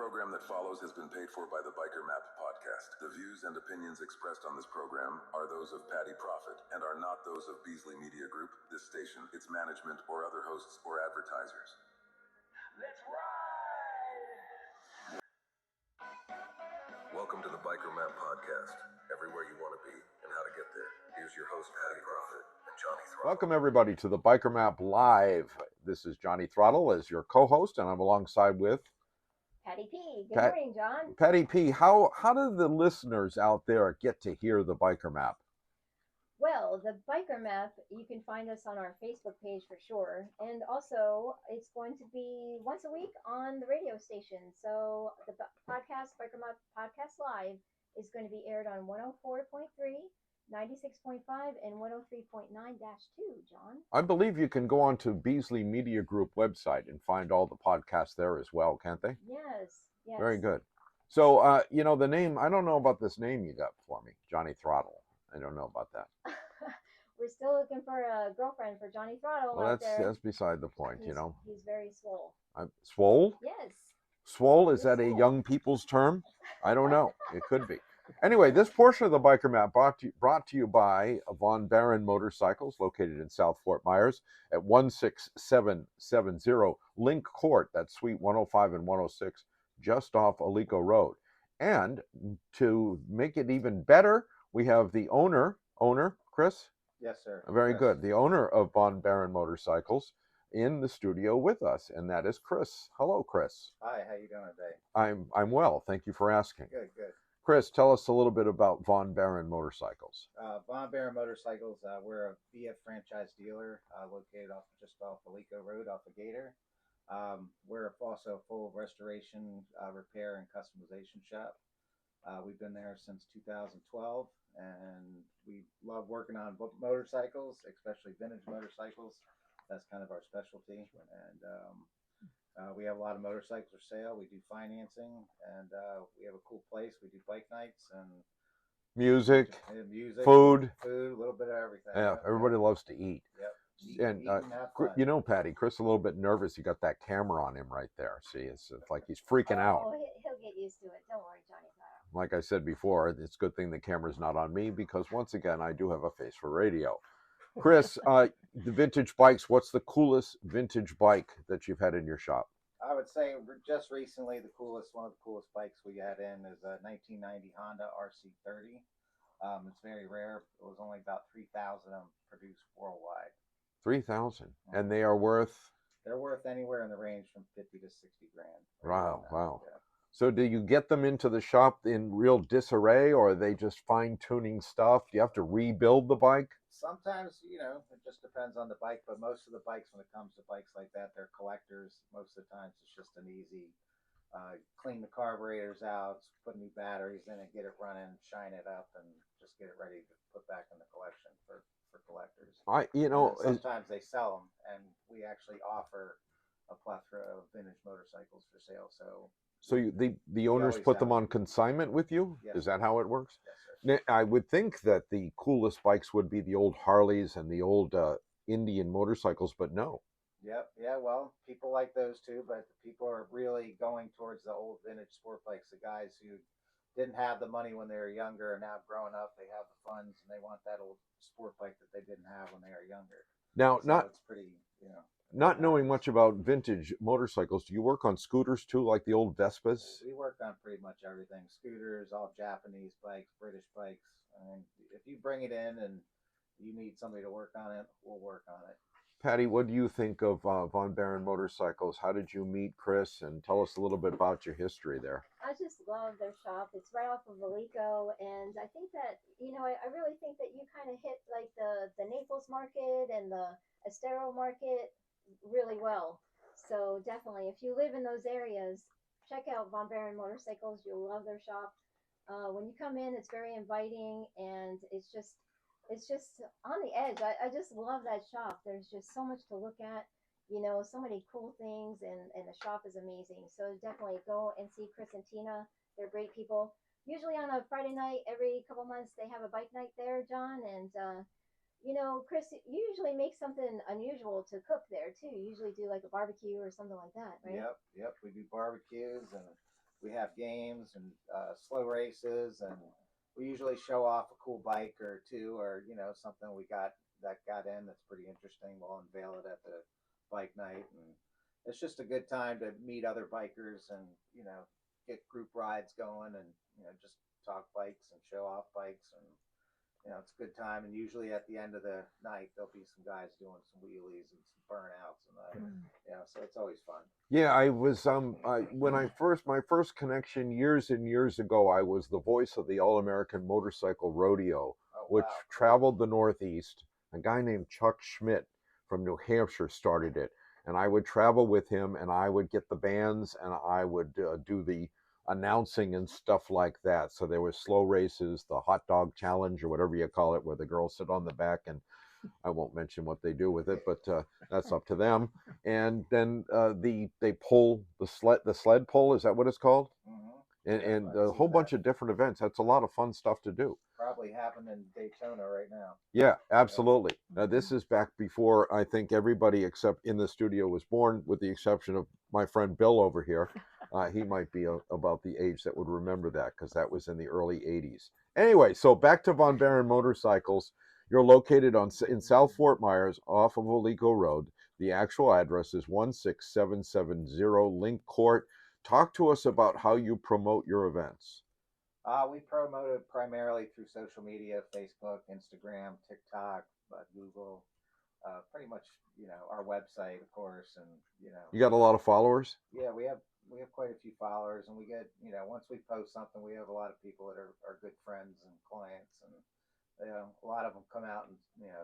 program that follows has been paid for by the Biker Map podcast. The views and opinions expressed on this program are those of Patty Profit and are not those of Beasley Media Group, this station, its management, or other hosts or advertisers. Let's ride! Welcome to the Biker Map podcast. Everywhere you want to be and how to get there. Here's your host, Patty Profit and Johnny Throttle. Welcome, everybody, to the Biker Map Live. This is Johnny Throttle as your co-host, and I'm alongside with Patty P. Good morning, John. Patty P. How do the listeners out there get to hear the Biker Map? Well, the Biker Map, you can find us on our Facebook page for sure. And also, it's going to be once a week on the radio station. So the podcast, Biker Map Podcast Live, is going to be aired on 104.3, 96.5, and 103.9-2, John. I believe you can go on to Beasley Media Group website and find all the podcasts there as well, can't they? Yes. Very good. So, the name, I don't know about this name you got for me, Johnny Throttle. I don't know about that. We're still looking for a girlfriend for Johnny Throttle. Well, out there. That's beside the point, He's very swole. Swole? Yes. Swole, is that a young people's term? I don't know. It could be. Anyway, this portion of the Biker Map brought to you by Von Barron Motorcycles, located in South Fort Myers at 16770 Link Court. That's Suite 105 and 106, just off Alico Road. And to make it even better, we have the owner, Chris? Yes, sir. Very good. The owner of Von Barron Motorcycles in the studio with us, and that is Chris. Hello, Chris. Hi, how you doing today? I'm well. Thank you for asking. Good. Chris, tell us a little bit about Von Barron Motorcycles. Von Barron Motorcycles, we're a VF franchise dealer located just off Alico Road, off of Gator. We're also a full restoration, repair, and customization shop. We've been there since 2012, and we love working on motorcycles, especially vintage motorcycles. That's kind of our specialty. And we have a lot of motorcycles for sale. We do financing, and we have a cool place. We do bike nights and music, food, a little bit of everything. Yeah, everybody loves to eat. Yep. And Patty, Chris is a little bit nervous. He got that camera on him right there. See, it's like he's freaking out. Oh, he'll get used to it. Don't worry, Johnny. Like I said before, it's a good thing the camera's not on me because once again, I do have a face for radio. Chris, the vintage bikes, what's the coolest vintage bike that you've had in your shop? I would say just recently, one of the coolest bikes we had in is a 1990 Honda RC30. It's very rare. It was only about 3,000 of them produced worldwide. 3,000, and they are worth? They're worth anywhere in the range from 50 to 60 grand. Wow. Yeah. So do you get them into the shop in real disarray, or are they just fine-tuning stuff? Do you have to rebuild the bike? Sometimes, it just depends on the bike, but most of the bikes, when it comes to bikes like that, they're collectors. Most of the times it's just an easy, clean the carburetors out, put new batteries in it, get it running, shine it up, and just get it ready to put back in the collection for collectors. Sometimes they sell them, and we actually offer a plethora of vintage motorcycles for sale. So the owners put them on consignment with you? Yes. Is that how it works? Yes, Now, I would think that the coolest bikes would be the old Harleys and the old Indian motorcycles, but no. Yep. Yeah, well, people like those too, but people are really going towards the old vintage sport bikes. The guys who didn't have the money when they were younger and now growing up, they have the funds and they want that old sport bike that they didn't have when they were younger. Now, it's pretty, Not knowing much about vintage motorcycles, do you work on scooters too, like the old Vespas? We work on pretty much everything. Scooters, all Japanese bikes, British bikes. I mean, if you bring it in and you need somebody to work on it, we'll work on it. Patty, what do you think of Von Barron Motorcycles? How did you meet Chris? And tell us a little bit about your history there. I just love their shop. It's right off of Alico, and I think that, I really think that you kind of hit like the Naples market and the Estero market really well. So definitely, if you live in those areas, check out Von Barron Motorcycles. You'll love their shop. When you come in, it's very inviting, and it's just on the edge. I just love that shop. There's just so much to look at, so many cool things, and the shop is amazing. So definitely go and see Chris and Tina. They're great people. Usually on a Friday night, every couple months, they have a bike night there, John, and Chris, you usually make something unusual to cook there too. You usually do like a barbecue or something like that, right? Yep. We do barbecues, and we have games and slow races, and we usually show off a cool bike or two, or something we got in that's pretty interesting. We'll unveil it at the bike night, and it's just a good time to meet other bikers and get group rides going, and just talk bikes and show off bikes, and it's a good time. And usually at the end of the night, there'll be some guys doing some wheelies and some burnouts, and so it's always fun. Yeah, I was when my first connection years and years ago, I was the voice of the All American Motorcycle Rodeo, which Wow. traveled the Northeast. A guy named Chuck Schmidt from New Hampshire started it, and I would travel with him, and I would get the bands, and I would do the announcing and stuff like that. So there was slow races, the hot dog challenge or whatever you call it, where the girls sit on the back, and I won't mention what they do with it, but that's up to them. And then they pull the sled pull, is that what it's called? And a whole bunch of different events. That's a lot of fun stuff to do. Probably happening in Daytona right now. Yeah, absolutely. Now, this is back before I think everybody except in the studio was born, with the exception of my friend Bill over here. He might be about the age that would remember that, because that was in the early 80s. Anyway, so back to Von Barron Motorcycles. You're located in South Fort Myers off of Olico Road. The actual address is 16770 Link Court. Talk to us about how you promote your events. We promote it primarily through social media: Facebook, Instagram, TikTok, Google. Pretty much, our website, of course, and You got a lot of followers? Yeah, we have quite a few followers, and we get once we post something, we have a lot of people that are good friends and clients, and a lot of them come out and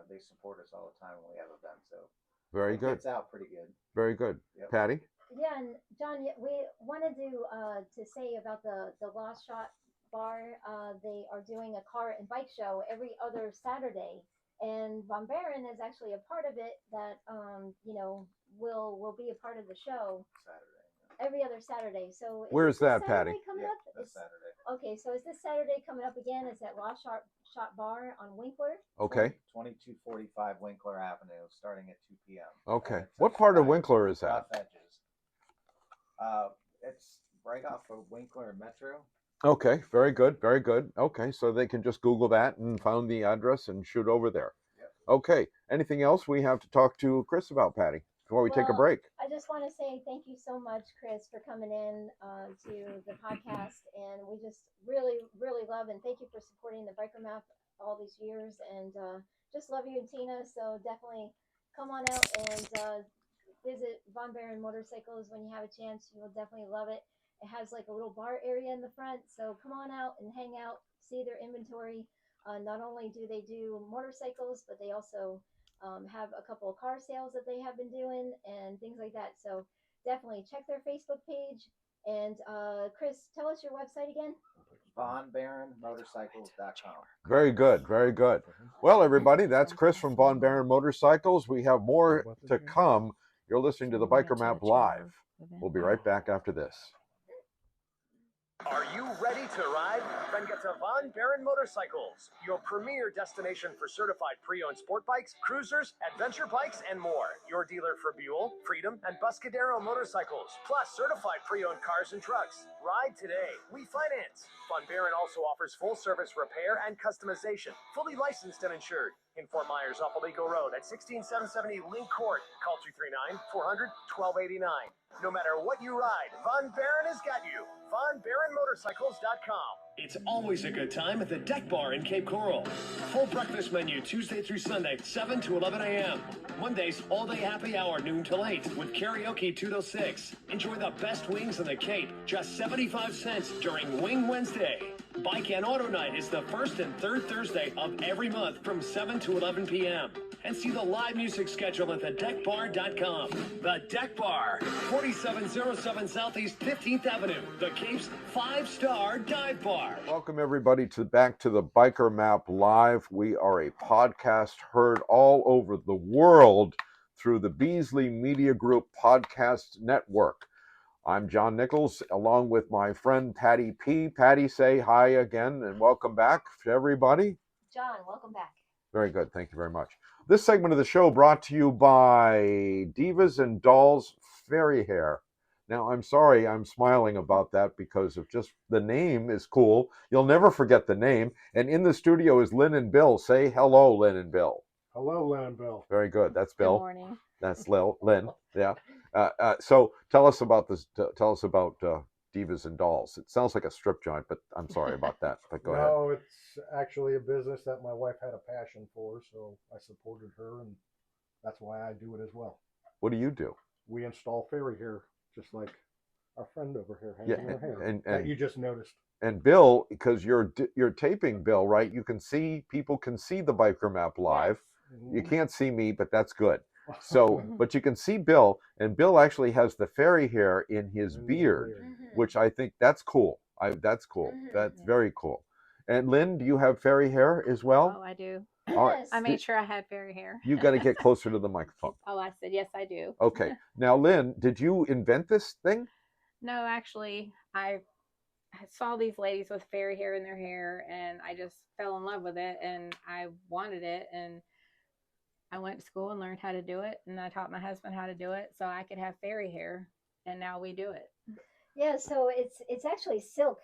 they support us all the time when we have events. So very good. It's out pretty good. Very good. Yep. Patty? Yeah, and John, we wanted to say about the Lost Shot Bar. They are doing a car and bike show every other Saturday, and Von Barron is actually a part of it. That will be a part of the show. Saturday. Every other Saturday. So where's that, Patty? Coming Yeah, up? this Saturday. Okay, so is this Saturday coming up again? Is at Lost Shot Bar on Winkler? Okay. 2245 Winkler Avenue, starting at 2 p.m. Okay. What part of Winkler is that? Rough Edges. It's right off of Winkler Metro. Okay, very good, very good. Okay, so they can just Google that and find the address and shoot over there. Yep. Okay, anything else we have to talk to Chris about, Patty, before we take a break? I just want to say thank you so much, Chris, for coming in to the podcast, and we just really, really love and thank you for supporting the Biker Map all these years, and just love you and Tina. So definitely come on out and visit Von Barron Motorcycles when you have a chance. You will definitely love it. It has like a little bar area in the front, so come on out and hang out, see their inventory. Not only do they do motorcycles, but they also have a couple of car sales that they have been doing and things like that. So definitely check their Facebook page. And Chris, tell us your website again. VonBarronMotorcycles.com. Very good, very good. Well, everybody, that's Chris from Von Barron Motorcycles. We have more to come. You're listening to the Biker Map Live. We'll be right back after this. Are you ready to ride? Then get to Von Barron Motorcycles, your premier destination for certified pre-owned sport bikes, cruisers, adventure bikes, and more. Your dealer for Buell, Freedom, and Buscadero motorcycles, plus certified pre-owned cars and trucks. Ride today. We finance. Von Barron also offers full-service repair and customization, fully licensed and insured. In Fort Myers off Olico Road at 16770 Link Court. Call 239-400-1289. No matter what you ride, Von Barron has got you. VonBarronMotorcycles.com. It's always a good time at the Deck Bar in Cape Coral. Full breakfast menu Tuesday through Sunday, 7 to 11 a.m. Mondays, all-day happy hour, noon till 8, with karaoke 2 till 6. Enjoy the best wings in the Cape, just 75 cents during Wing Wednesday. Bike and Auto Night is the first and third Thursday of every month from 7 to 11 p.m. And see the live music schedule at thedeckbar.com. The Deck Bar, 4707 Southeast 15th Avenue, the Cape's 5-star dive bar. Welcome, everybody, back to the Biker Map Live. We are a podcast heard all over the world through the Beasley Media Group Podcast Network. I'm John Nichols, along with my friend Patty P. Patty, say hi again and welcome back to everybody. John, welcome back. Very good. Thank you very much. This segment of the show brought to you by Divas and Dolls Fairy Hair. Now, I'm sorry, I'm smiling about that because of just the name is cool. You'll never forget the name. And in the studio is Lynn and Bill. Say hello, Lynn and Bill. Hello, Lynn and Bill. Very good. That's Good Bill. morning. That's Lynn. Yeah. So tell us about this. Tell us about Divas and Dolls. It sounds like a strip joint, but I'm sorry about that. But go ahead. No, it's actually a business that my wife had a passion for, so I supported her, and that's why I do it as well. What do you do? We install fairy hair, just like our friend over here has Yeah, her hair and that you just noticed. And Bill, because you're taping Bill, right? You can see, people can see the Biker Map live. You can't see me, but that's good. So, but you can see Bill, and Bill actually has the fairy hair in his beard, which I think that's cool. That's cool. That's very cool. And Lynn, do you have fairy hair as well? Oh, I do. All right. Yes. I made sure I had fairy hair. You got to get closer to the microphone. Oh, I said, yes, I do. Okay. Now, Lynn, did you invent this thing? No, actually, I saw these ladies with fairy hair in their hair, and I just fell in love with it, and I wanted it, and I went to school and learned how to do it, and I taught my husband how to do it so I could have fairy hair, and now we do it. Yeah, so it's actually silk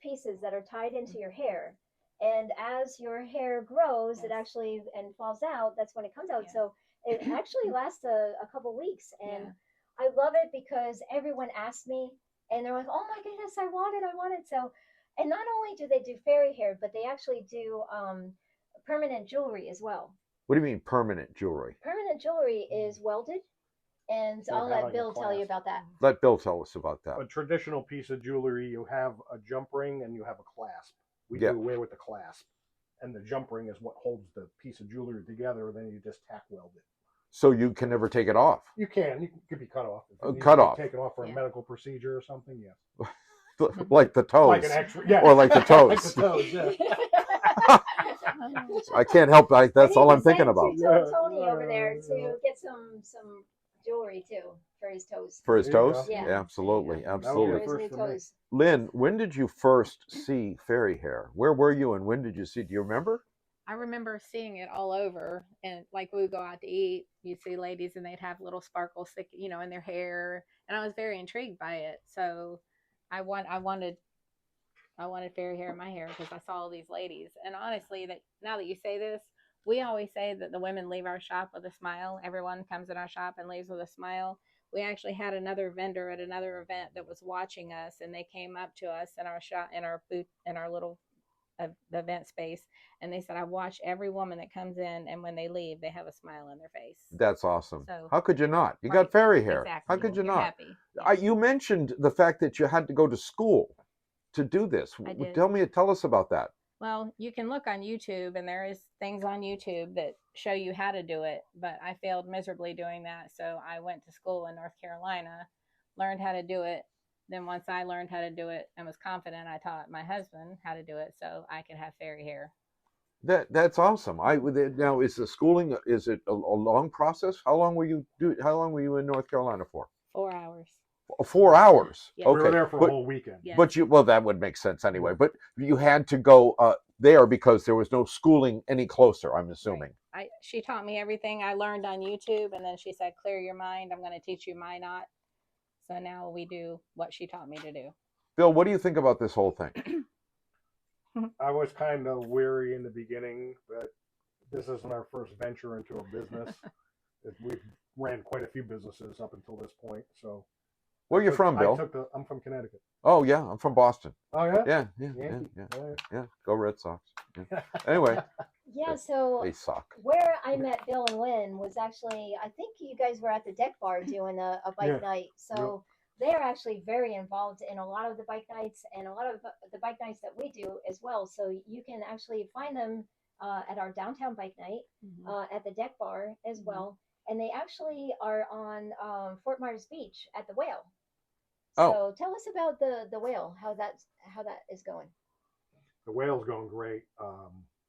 pieces that are tied into your hair, and as your hair grows, it actually and falls out. That's when it comes out. Yeah. So it actually lasts a couple weeks, and Yeah. I love it because everyone asks me, and they're like, "Oh my goodness, I want it, I want it." So, and not only do they do fairy hair, but they actually do permanent jewelry as well. What do you mean permanent jewelry? Permanent jewelry is welded, and Or I'll have on let your Bill tell you clasp. about that. Let Bill tell us about that. A traditional piece of jewelry, you have a jump ring and you have a clasp. We Yeah. do away with the clasp, and the jump ring is what holds the piece of jewelry together. Then you just tack weld it. So you can never take it off. You could be cut off. If it needs Cut to be off. taken off for Yeah. a medical procedure or something. Yes. Like the toes. Like an extra, yeah. Or like the toes. Like the toes, yeah. I can't help it. That's I all need I'm to thinking send about. to Tony over there to get some jewelry too for his toes. For his There you toes? go. Yeah. Absolutely. That would be For Absolutely. a his first new for me. toes. Lynn, when did you first see fairy hair? Where were you and when did you see? Do you remember? I remember seeing it all over, and like we would go out to eat, you'd see ladies and they'd have little sparkles stick, in their hair, and I was very intrigued by it. So I wanted fairy hair in my hair because I saw all these ladies. And honestly, that now that you say this, we always say that the women leave our shop with a smile. Everyone comes in our shop and leaves with a smile. We actually had another vendor at another event that was watching us, and they came up to us in our shop, in our booth, in our little event space, and they said, "I watch every woman that comes in, and when they leave, they have a smile on their face." That's awesome. So- How could you not? You Right. got fairy hair. Exactly. How could you You're not? happy. Yeah. You mentioned the fact that you had to go to school to do this. I did. Tell us about that. Well, you can look on YouTube, and there is things on YouTube that show you how to do it, but I failed miserably doing that. So I went to school in North Carolina, learned how to do it. Then once I learned how to do it and was confident, I taught my husband how to do it so I could have fairy hair. That's awesome. Now is the schooling, is it a long process? How long were you in North Carolina for? 4 hours. 4 hours. Yeah. Okay. We were there for but, a whole weekend. Yeah. But that would make sense anyway. But you had to go there because there was no schooling any closer, I'm assuming. She taught me everything I learned on YouTube, and then she said, "Clear your mind. I'm going to teach you my knot." So now we do what she taught me to do. Bill, what do you think about this whole thing? I was kind of weary in the beginning, but this isn't our first venture into a business. We've ran quite a few businesses up until this point. So, Where are you from, Bill? I'm from Connecticut. Oh yeah, I'm from Boston. Oh yeah. Yeah. Yankee. All right. Yeah. Go Red Sox. Yeah. Anyway, Yeah, so they suck. where I met Bill and Lynn was actually, I think you guys were at the deck bar doing a bike Yeah. night. So they're actually very involved in a lot of the bike nights and a lot of the bike nights that we do as well. So you can actually find them at our downtown bike night, at the deck bar as well. And they actually are on Fort Myers Beach at the Whale. Oh. So tell us about the Whale, how that is going. The Whale's going great.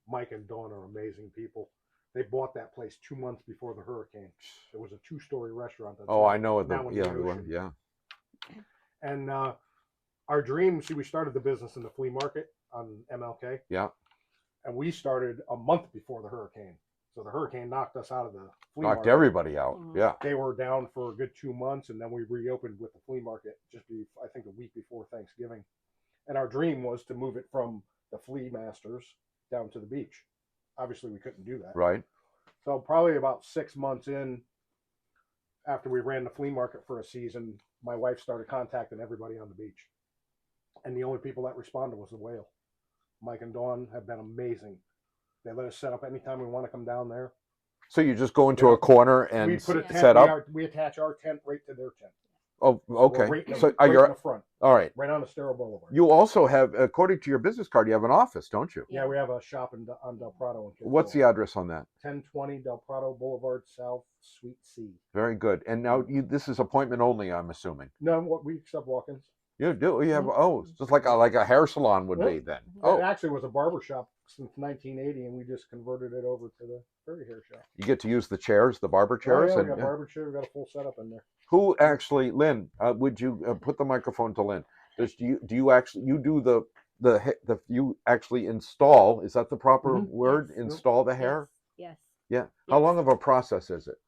Mike and Dawn are amazing people. They bought that place 2 months before the hurricane. It was a 2-story restaurant. That's Oh, I know it. now in the ocean. Yeah. And our dream, we started the business in the flea market on MLK. Yeah. And we started a month before the hurricane. So the hurricane knocked us out of the flea Knocked market. everybody out. Mhm. Yeah. They were down for a good 2 months, and then we reopened with the flea market I think, a week before Thanksgiving. And our dream was to move it from the flea masters down to the beach. Obviously, we couldn't do that. Right. So probably about 6 months in, after we ran the flea market for a season, my wife started contacting everybody on the beach. And the only people that responded was the whale. Mike and Dawn have been amazing. They let us set up anytime we want to come down there. So you just go into a corner and We put a tent, set up. we attach our tent right to their tent. Oh, So okay. we're right in the, So right you're in the front, all right. right on Estero Boulevard. You also have, according to your business card, you have an office, don't you? Yeah, we have a shop on Del Prado. In Cape What's the Coral. address on that? 1020 Del Prado Boulevard South, Suite C. Very good. And now this is appointment only, I'm assuming. No, we accept walk-ins. You do. You have Mhm. just like a hair salon would be then. It Oh, actually was a barber shop since 1980, and we just converted it over to the furry hair shop. you get to use the chairs, the barber Oh, chairs. yeah, we and, got barber chair. We got a full setup in there. who actually, Lynn? Would you put the microphone to Lynn? Do you actually you actually install? Is that the proper Mhm. word? Yes. Install the hair? Yes. Yeah. How long of a process is it?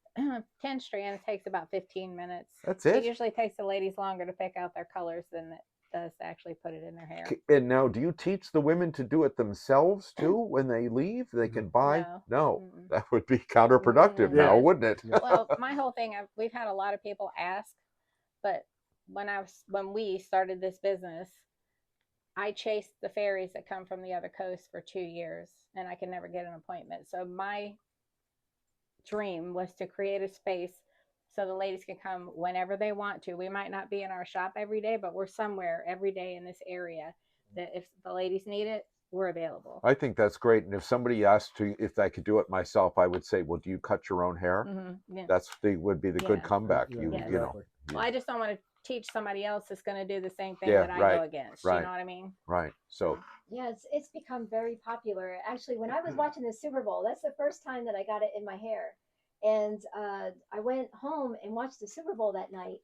10 strands takes about 15 minutes. That's It it. usually takes the ladies longer to pick out their colors than it does to actually put it in their hair. And now, do you teach the women to do it themselves too when they leave? They can buy. No, Mm-mm. that would be counterproductive Mm-mm. now, Yeah. wouldn't it? Well, my whole thing, we've had a lot of people ask, but when we started this business, I chased the fairies that come from the other coast for 2 years, and I could never get an appointment. So my dream was to create a space so the ladies can come whenever they want to. We might not be in our shop every day, but we're somewhere every day in this area that if the ladies need it, we're available. I think that's great. And if somebody asked to if I could do it myself, I would say, "Well, do you cut your own hair?" Mm-hmm. Yeah. Would be the good Yeah. comeback. Yeah, You Yes. you know, Well, I just don't want to teach somebody else that's going to do the same thing Yeah, that I right, go against. right. You know what I mean? right? So Yeah, it's become very popular. Actually, when I was watching the Super Bowl, that's the first time that I got it in my hair. And I went home and watched the Super Bowl that night.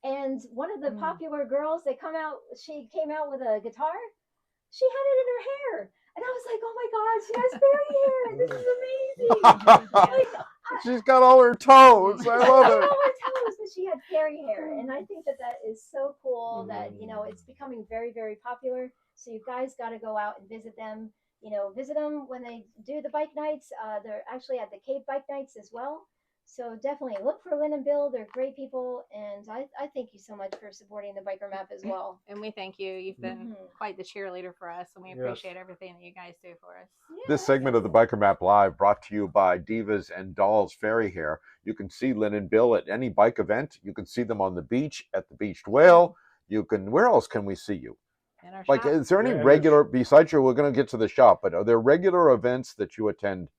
And one of the popular girls, she came out with a guitar. She had it in her hair. And I was like, oh my God, she has fairy hair. This is amazing. Like, she's got all her toes. I love it. all her toes, but she had fairy hair. And I think that is so cool that, it's becoming very, very popular. So you guys got to go out and visit them. Visit them when they do the bike nights. They're actually at the Cape Bike Nights as well. So definitely look for Lynn and Bill. They're great people. And I thank you so much for supporting the Biker Map as well. And we thank you. You've been quite the cheerleader for us, and we appreciate everything that you guys do for us. This segment of the Biker Map Live brought to you by Divas and Dolls Fairy Hair. You can see Lynn and Bill at any bike event. You can see them on the beach at the Beached Whale. You can. Where else can we see you? In our Like, shop. is there any Yeah, regular, besides we're going to get to the shop, but are there regular events that you attend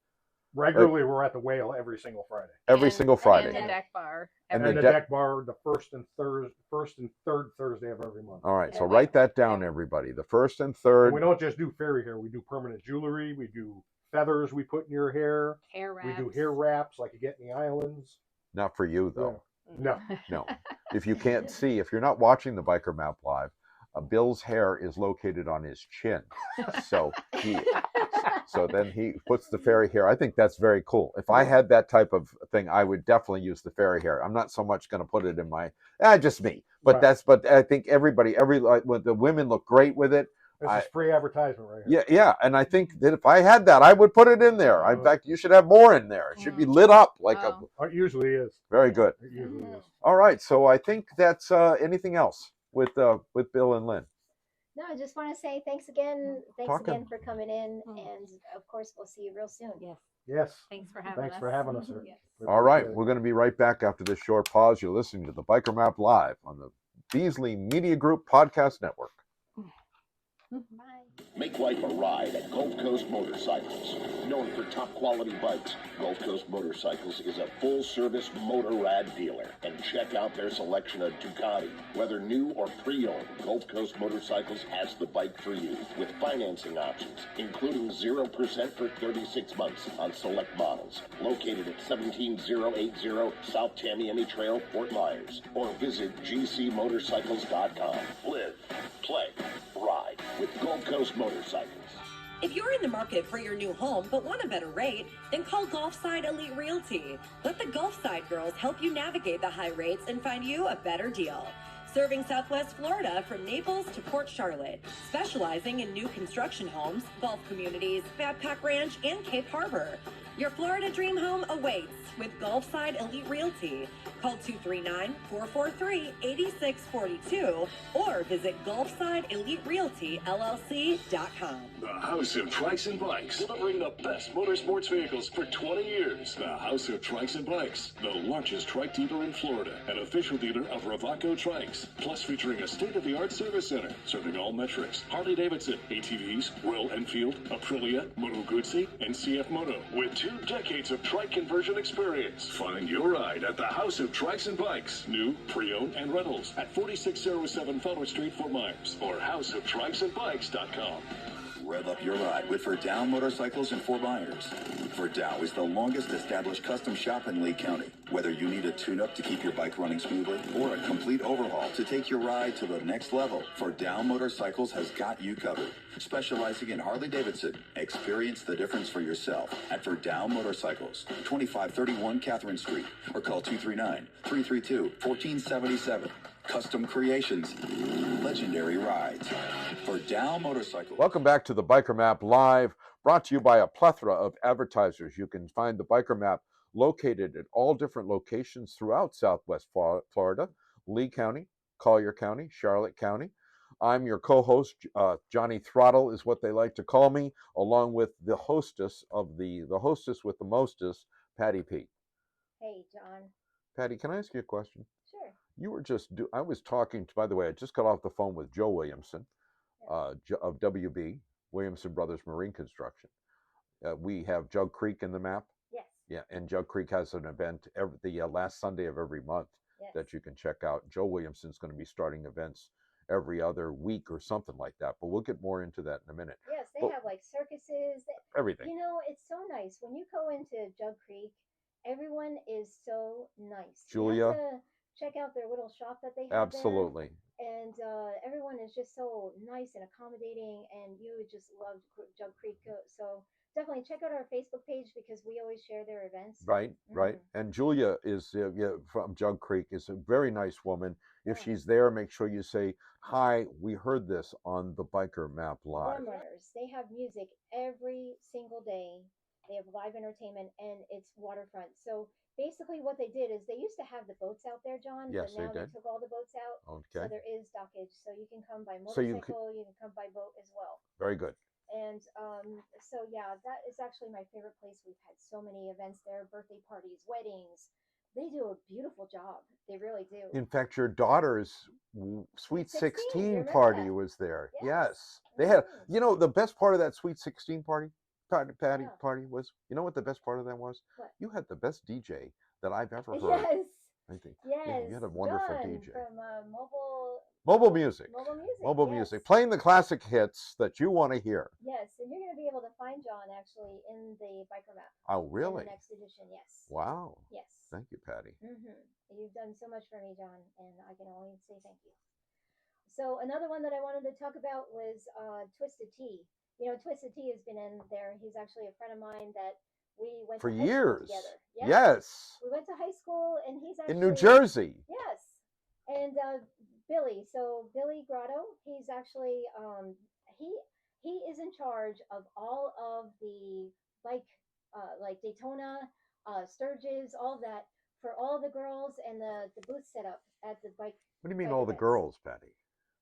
Regularly, we're at the Whale every single Friday. every single Friday? And the deck bar. And every And the deck- deck bar, the first and third Thursday of every month. All right, so And write that down, everybody. The first and third. And we don't just do fairy hair. We do permanent jewelry. We do feathers we put in your hair. hair wraps. We do hair wraps like you get in the islands. Not for you, though. No. No. If you can't see, if you're not watching the Biker Map Live, Bill's hair is located on his chin. So then he puts the fairy hair. I think that's very cool. If I had that type of thing, I would definitely use the fairy hair. I'm not so much going to put it in my, just me. But Right. but I think everybody, when the women look great with it. This is free advertisement right here. Yeah. And I think that if I had that, I would put it in there. In fact, you should have more in there. It should be lit up like It usually is. very good. It usually is. All right. So I think that's anything else with Bill and Lynn. No, I just want to say thanks again. Thanks Talking. again for coming in. And of course, we'll see you real soon. Yes. Yes. Thanks for having us. Thanks for having us, sir. Yes. We All right, appreciate it. we're going to be right back after this short pause. You're listening to the Biker Map Live on the Beasley Media Group Podcast Network. Bye. Make life a ride at Gulf Coast Motorcycles. Known for top quality bikes, Gulf Coast Motorcycles is a full-service motor rad dealer. And check out their selection of Ducati. Whether new or pre-owned, Gulf Coast Motorcycles has the bike for you. With financing options, including 0% for 36 months on select models. Located at 17080 South Tamiami Trail, Fort Myers. Or visit gcmotorcycles.com. Live, play, ride with Gold Coast Motorcycles. If you're in the market for your new home but want a better rate, then call Gulfside Elite Realty. Let the Gulfside girls help you navigate the high rates and find you a better deal. Serving Southwest Florida from Naples to Port Charlotte, specializing in new construction homes, golf communities, Babcock Ranch, and Cape Harbor. Your Florida dream home awaits with Gulfside Elite Realty. Call 239-443-8642 or visit GulfsideEliteRealtyLLC.com. The House of Trikes and Bikes, delivering the best motorsports vehicles for 20 years. The House of Trikes and Bikes, the largest trike dealer in Florida, an official dealer of Ravaco Trikes, plus featuring a state-of-the-art service center, serving all metrics: Harley-Davidson, ATVs, Royal Enfield, Aprilia, Moto Guzzi, and CF Moto, with 2 decades of trike conversion experience. Find your ride at the House of Trikes and Bikes, new, pre-owned, and rentals at 4607 Fowler Street, Fort Myers, or houseoftrikesandbikes.com. Rev up your ride with Verdau Motorcycles in Fort Myers. Verdau is the longest established custom shop in Lee County. Whether you need a tune-up to keep your bike running smoothly or a complete overhaul to take your ride to the next level, Verdau Motorcycles has got you covered. Specializing in Harley-Davidson, experience the difference for yourself at Verdau Motorcycles, 2531 Catherine Street, or call 239-332-1477. Custom creations, legendary rides. Verdau Motorcycles. Welcome back to the Biker Map Live, brought to you by a plethora of advertisers. You can find the Biker Map located at all different locations throughout Southwest Florida, Lee County, Collier County, Charlotte County. I'm your co-host, Johnny Throttle is what they like to call me, along with the hostess of the hostess with the mostest, Patty P. Hey, John. Patty, can I ask you a question? Sure. You were I was talking to, by the way, I just got off the phone with Joe Williamson of WB, Williamson Brothers Marine Construction. We have Jug Creek in the map. Yes. Yeah, and Jug Creek has an event the last Sunday of every month that you can check out. Joe Williamson's going to be starting events every other week or something like that, but we'll get more into that in a minute. Yes, they have like circuses. Everything. You know, it's so nice. When you go into Jug Creek, everyone is so nice. Julia. You have to check out their little shop that they have Absolutely. there. And everyone is just so nice and accommodating, and you would just love Jug Creek. So definitely check out our Facebook page because we always share their events. Right, right. And Julia is from Jug Creek, is a very nice woman. If she's there, make sure you say, hi, we heard this on the Biker Map Live. Warm runners. They have music every single day. They have live entertainment, and it's waterfront. So basically what they did is they used to have the boats out there, John, yes, but now they they took all the boats out. Okay. So there is dockage. So you can come by motorcycle, you can come by boat as well. Very good. And so, yeah, that is actually my favorite place. We've had so many events there, birthday parties, weddings. They do a beautiful job. They really do. In fact, your daughter's Sweet 16 party that? was there. Yes. They had, you know, the best part of that Sweet 16 party, Patty party was, you know what the best part of that was? What? You had the best DJ that I've ever heard. Yes. I think. Yes. Yeah, you had a wonderful John DJ. From Mobile music. Mobile music. Playing the classic hits that you want to hear. Yes, and you're going to be able to find John actually in the Biker Map. Oh, really? In the next edition, yes. Wow. Yes. Thank you, Patty. You've done so much for me, John, and I can only say thank you. So another one that I wanted to talk about was Twisted Tea. You know, Twisted Tea has been in there. He's actually a friend of mine that we went for to high years school together. Yes. We went to high school, and he's actually in New Jersey. Yes. And Billy, so Billy Grotto, he's actually he is in charge of all of the bike like Daytona, Sturgis, all of that for all the girls and the booth setup at the bike. What do you mean all the girls, Patty?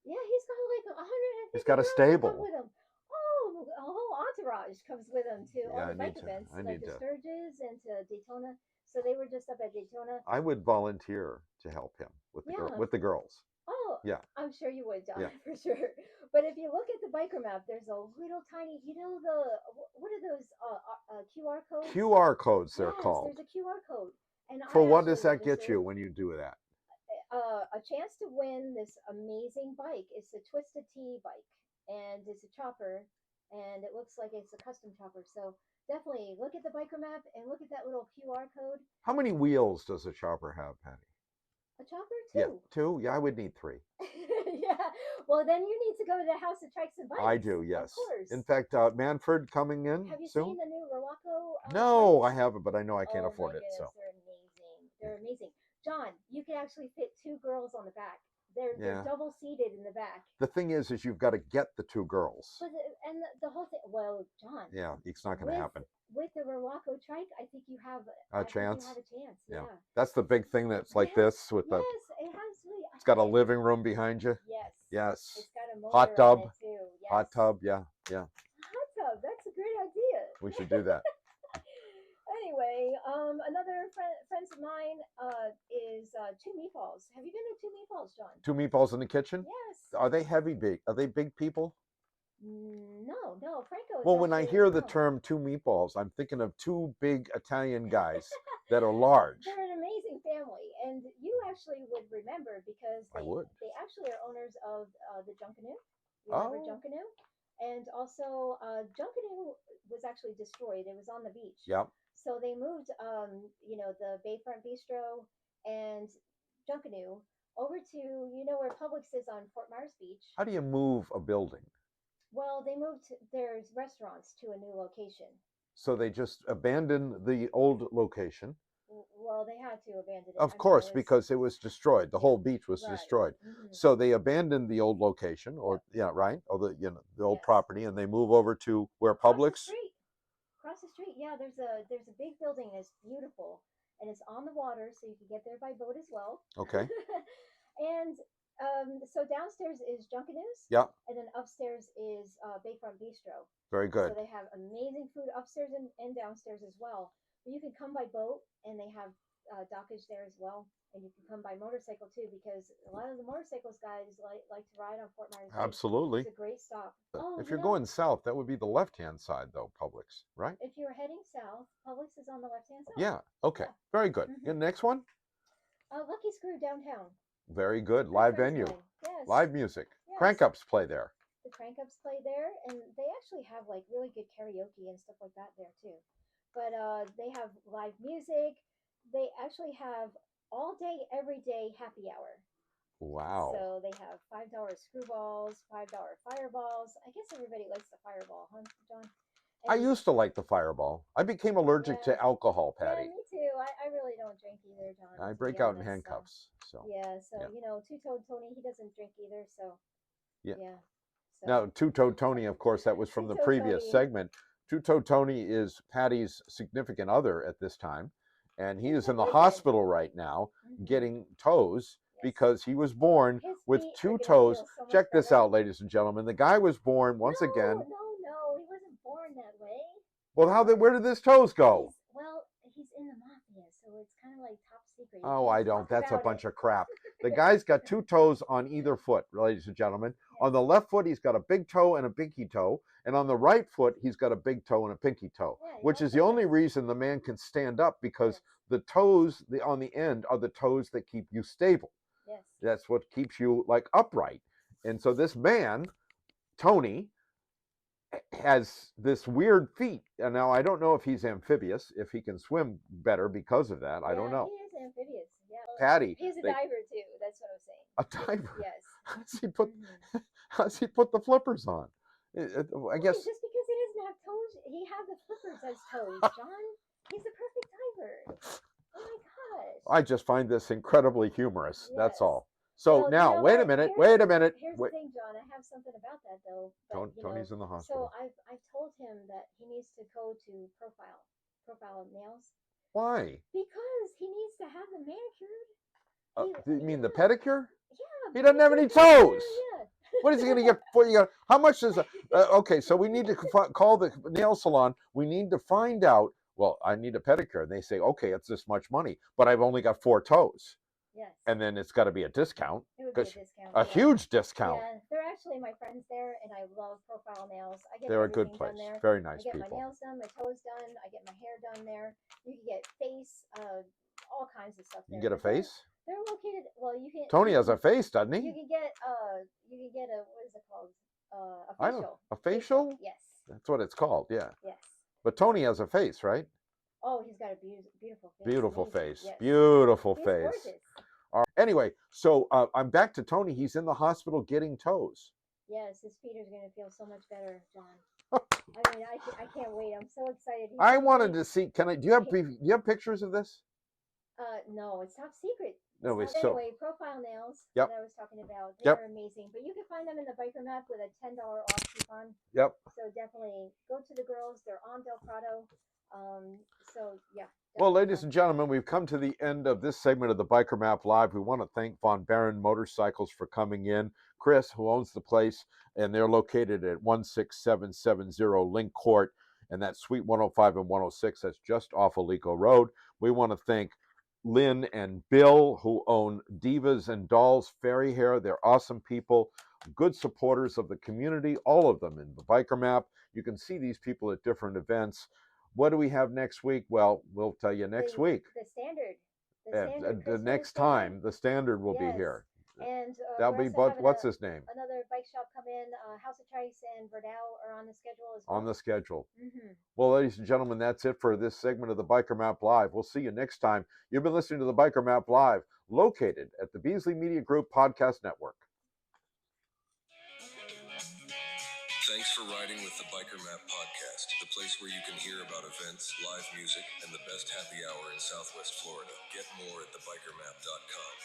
Yeah, he's got like 150. He's got a stable with him. Oh, a whole entourage comes with him to all the bike events, like the Sturgis and to Daytona. So they were just up at Daytona. I would volunteer to help him with the girls. Oh, yeah. I'm sure you would, John, for sure. But if you look at the biker map, there's a little tiny, you know, what are those QR codes? QR codes, they're called. There's a QR code. And for what does that get you when you do that? A chance to win this amazing bike. It's a Twisted Tea bike, and it's a chopper, and it looks like it's a custom chopper. So definitely look at the biker map and look at that little QR code. How many wheels does a chopper have, Patty? A chopper? 2. Yeah, 2? Yeah, I would need 3. Yeah. Well, then you need to go to the House of Trikes and Bikes. I do, Of yes. course. In fact, Manford coming in Have you soon. seen the new Morocco? No, I trikes? haven't, but I know I can't Oh afford my it. goodness, So they're amazing. They're amazing. John, you can actually fit 2 girls on the back. They're Yeah. double seated in the back. the thing is you've got to get the 2 girls. But and the whole thing. Well, John. Yeah, it's not going to happen. With the Morocco trike, I think you have A chance. You have a chance. Yeah. That's the big thing. That's like this with the. Yes, it has. It's got a living room behind you. Yes. Yes. It's got a motor Hot on tub. it too. Yes. Hot tub. Yeah. Yeah. Hot tub. That's a great idea. We should do that. Anyway, another friends of mine is Two Meatballs. Have you been to Two Meatballs, John? 2 meatballs in the kitchen. Yes. Are they big? Are they big people? No. Franco. Well, when I hear the term 2 meatballs, I'm thinking of 2 big Italian guys that are large. They're an amazing family, and you actually would remember because they actually are owners of the Junkanoo. Remember Junkanoo? And also, Junkanoo was actually destroyed. It was on the beach. Yep. So they moved, the Bayfront Bistro and Junkanoo over to, where Publix is on Fort Myers Beach. How do you move a building? Well, they moved their restaurants to a new location. So they just abandoned the old location. Well, they had to abandon it. Of course, because it was destroyed. The whole beach was destroyed. Mm-hmm. So they abandoned the old location, or right, or the old property, and they move over to where Publix. Across the street, yeah. There's a big building. And it's beautiful, and it's on the water, so you can get there by boat as well. Okay. And so downstairs is Junkanoo's. Yeah. And then upstairs is Bayfront Bistro. Very good. So they have amazing food upstairs and downstairs as well. But you can come by boat, and they have dockage there as well. And you can come by motorcycle too, because a lot of the motorcycles guys like to ride on Fort Myers Beach. Absolutely. It's a great stop. If you're going south, that would be the left-hand side, though, Publix, right? If you're heading south, Publix is on the left-hand side. Yeah. Okay. Yeah. Very good. Mm-hmm. Next one. Lucky Screw downtown. Very good. Live venue. Yes. Live music. Yes. Crank ups play there. The crank ups play there, and they actually have like really good karaoke and stuff like that there too. But they have live music. They actually have all day, every day happy hour. Wow. So they have $5 screwballs, $5 fireballs. I guess everybody likes the fireball, huh, John? And I used to like the fireball. I became allergic to alcohol, Patty. Yeah, me too. I really don't drink either, John. I break out in handcuffs. So. Yeah, so Two-Toed Tony, he doesn't drink either, so yeah. So. Now, Two-Toed Tony, of course, that was from the previous segment. Two-Toed Tony is Patty's significant other at this time, and he is in the hospital right now getting toes because he was born with 2 toes. Check this out, ladies and gentlemen. The guy was born once again. No, he wasn't born that way. Well, where did his toes go? He's in the mafia, so it's kind of like top secret. Oh, I don't. That's a bunch of crap. The guy's got 2 toes on either foot, ladies and gentlemen. Yes. On the left foot, he's got a big toe and a pinky toe. And on the right foot, he's got a big toe and a pinky toe, which is the only reason the man can stand up, because the toes on the end are the toes that keep you stable. Yes. That's what keeps you like upright. And so this man, Tony, has this weird feat, and now I don't know if he's amphibious, if he can swim better because of that. I don't know. He is amphibious. Yeah. Patty. He's a diver too. That's what I'm saying. A diver. Yes. How does he put the flippers on? I guess just because he doesn't have toes, he has the flippers as toes, John. He's a perfect diver. Oh my gosh. I just find this incredibly humorous. Yes. That's all. So now, wait a minute. Here's the thing, John. I have something about that though. Tony's in the hospital. So I've told him that he needs to go to profile nails. Why? Because he needs to have them manicured. You mean the pedicure? Yeah. He doesn't have any toes. Yeah. What is he going to get for you? How much is okay, so we need to call the nail salon. We need to find out, well, I need a pedicure. And they say, okay, it's this much money, but I've only got 4 toes. Yes. And then it's got to be a discount. It would be a discount. A huge discount. Yeah, they're actually my friends there, and I love Profile Nails. They're a good place. Very nice people. I get my nails done, my toes done. I get my hair done there. You can get face, all kinds of stuff there. You get a face? They're located. Well, you can. Tony has a face, doesn't he? You can get a what is it called? A facial. A facial? Yes. That's what it's called. Yeah. Yes. But Tony has a face, right? Oh, he's got a beautiful face. Beautiful Amazing. face. Yes. Beautiful He's face. gorgeous. Anyway, so I'm back to Tony. He's in the hospital getting toes. Yes, his feet are going to feel so much better, John. I mean, I can't wait. I'm so excited. I wanted to see. Can I? Do you have pictures of this? No, it's top secret. No, It's it's not, anyway, Profile Nails Yep. that I was talking about, Yep. they're amazing. But you can find them in the Biker Map with a $10 off coupon. Yep. So definitely go to the girls. They're on Del Prado. So yeah. Well, definitely ladies and gentlemen, we've come to the end of this segment of the Biker Map Live. We want to thank Von Barron Motorcycles for coming in. Chris, who owns the place, and they're located at 16770 Link Court, and that's Suite 105 and 106. That's just off Alico Road. We want to thank Lynn and Bill, who own Divas and Dolls Fairy Hair. They're awesome people, good supporters of the community, all of them in the Biker Map. You can see these people at different events. What do we have next week? Well, we'll tell you next week. The standard. The next time, the standard will be here. And that'll be, what's his name? Another bike shop come in. House of Trice and Verdell are on the schedule as well. On the schedule. Mm-hmm. Well, ladies and gentlemen, that's it for this segment of the Biker Map Live. We'll see you next time. You've been listening to the Biker Map Live, located at the Beasley Media Group Podcast Network. Thanks for riding with the Biker Map Podcast, the place where you can hear about events, live music, and the best happy hour in Southwest Florida. Get more at thebikermap.com.